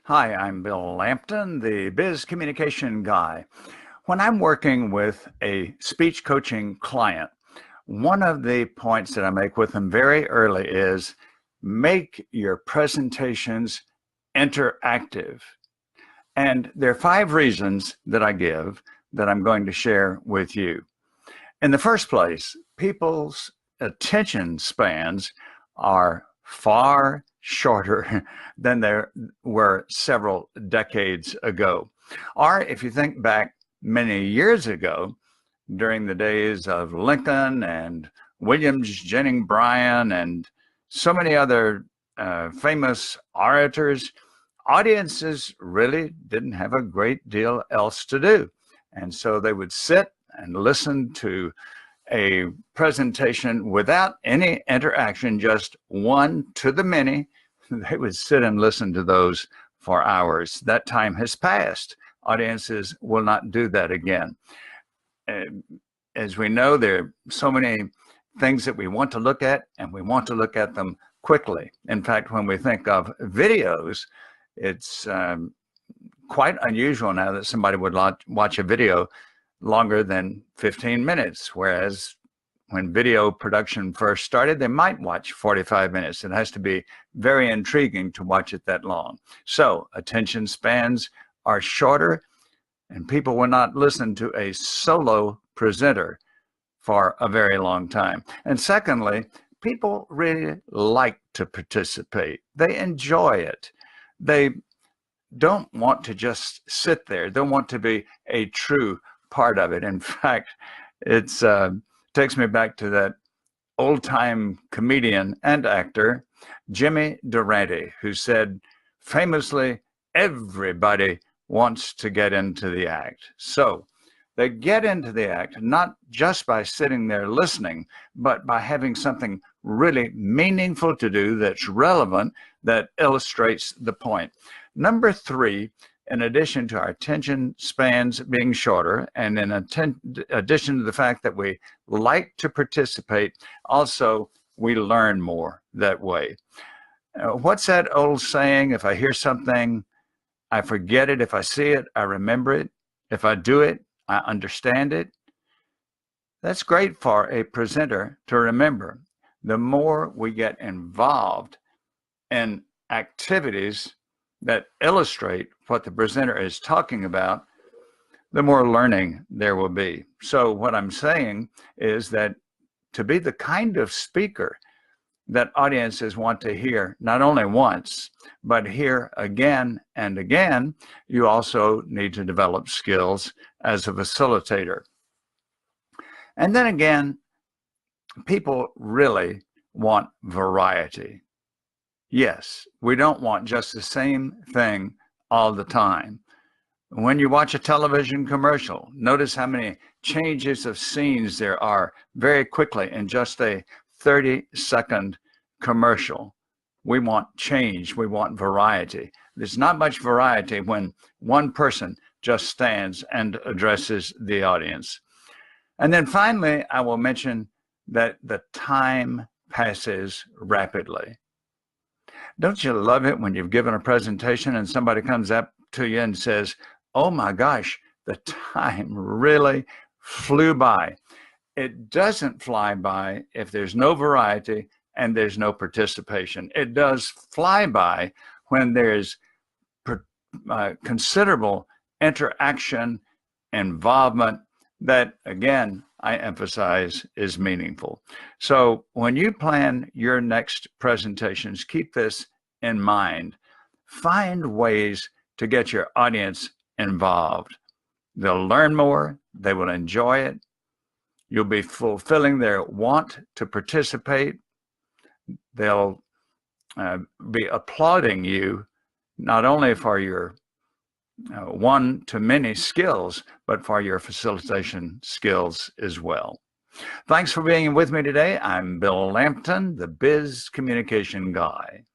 Hi, I'm Bill Lampton, the Biz Communication Guy. When I'm working with a speech coaching client, one of the points that I make with them very early is make your presentations interactive. And there are 5 reasons that I give that I'm going to share with you. In the first place, people's attention spans are far shorter than there were several decades ago. Or if you think back many years ago, during the days of Lincoln and Williams Jennings Bryan and so many other famous orators, audiences really didn't have a great deal else to do. And so they would sit and listen to a presentation without any interaction, just one to the many. They would sit and listen to those for hours. That time has passed. Audiences will not do that again. As we know, there are so many things that we want to look at, and we want to look at them quickly. In fact, when we think of videos, it's quite unusual now that somebody would watch a video longer than 15 minutes, whereas when video production first started, they might watch 45 minutes. It has to be very intriguing to watch it that long. So attention spans are shorter, and people will not listen to a solo presenter for a very long time. And secondly, people really like to participate. They enjoy it. They don't want to just sit there. They want to be a true part of it. In fact, it takes me back to that old-time comedian and actor, Jimmy Durante, who said famously, everybody wants to get into the act. So they get into the act not just by sitting there listening, but by having something really meaningful to do that's relevant, that illustrates the point. Number 3, in addition to our attention spans being shorter, and in addition to the fact that we like to participate, also we learn more that way. What's that old saying? If I hear something, I forget it. If I see it, I remember it. If I do it, I understand it. That's great for a presenter to remember. The more we get involved in activities that illustrate what the presenter is talking about, the more learning there will be. So what I'm saying is that to be the kind of speaker that audiences want to hear not only once, but hear again and again, you also need to develop skills as a facilitator. And then again, people really want variety. Yes, we don't want just the same thing all the time. When you watch a television commercial, notice how many changes of scenes there are very quickly in just a 30-second commercial. We want change. We want variety. There's not much variety when one person just stands and addresses the audience. And then finally, I will mention that the time passes rapidly. Don't you love it when you've given a presentation and somebody comes up to you and says, oh my gosh, the time really flew by. It doesn't fly by if there's no variety and there's no participation. It does fly by when there's considerable interaction, involvement that, again, I emphasize is meaningful. So when you plan your next presentations, keep this in mind. Find ways to get your audience involved. They'll learn more, they will enjoy it. You'll be fulfilling their want to participate. They'll be applauding you not only for your one-to-many skills, but for your facilitation skills as well. Thanks for being with me today. I'm Bill Lampton, the Biz Communication Guy.